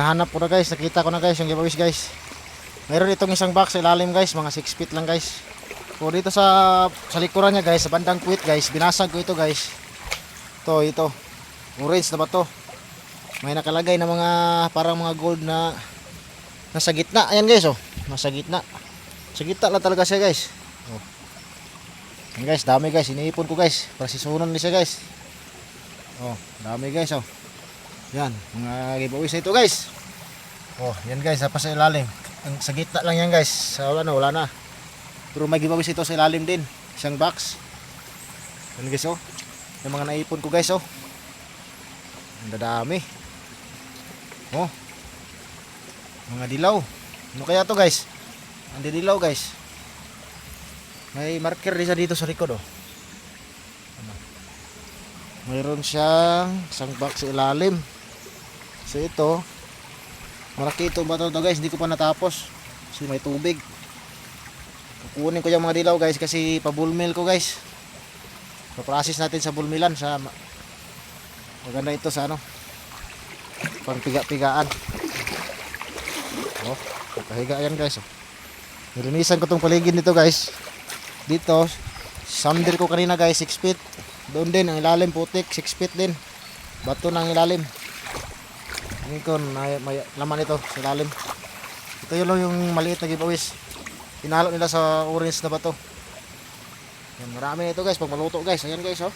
Hanap ko na guys, nakita ko na guys yung giveaways guys. Mayroon itong isang box sa ilalim guys, mga 6 feet lang guys. So dito sa likuran niya guys, sa bandang puwit guys, binasag ko ito guys. Ito. Orange na ba to? May nakalagay na mga parang mga gold na nasa gitna. Ayan guys oh, nasa gitna. Sa gitna lang talaga siya guys. Oh. Ayan guys, dami guys, iniipon ko guys para sisunon din siya guys. Oh, dami guys oh. Yan, mga giveaways ito guys. Oh, yan guys, pa sa ilalim. Sa gitna lang yan guys. Wala na. Pero may giveaways ito sa ilalim din. Isang box. Yan guys oh. Yung mga naipon ko guys oh. Ang dadami. Oh. Mga dilaw. Ano kaya to guys? Ang dilaw guys. May marker din dito sa likod oh. Mayroon siyang isang box sa ilalim. So ito, malaki ito ba ito guys, hindi ko pa natapos kasi may tubig. Kukunin ko yung mga dilaw guys kasi pabulmil ko guys. Pa-process natin sa bulmilan sa maganda ito sa pang piga-pigaan. Oh, pahiga yan guys oh. Nilinisan ko tong paligid nito guys. Dito, sander ko kanina guys, 6 feet. Doon din ang ilalim putik, 6 feet din. Bato ng ilalim. Ngayon, may laman ito sa ilalim. Ito yung maliit na giveaways. Pinalo nila sa orange na bato. Yan, marami na ito guys pag maluto guys. Ayan guys oh.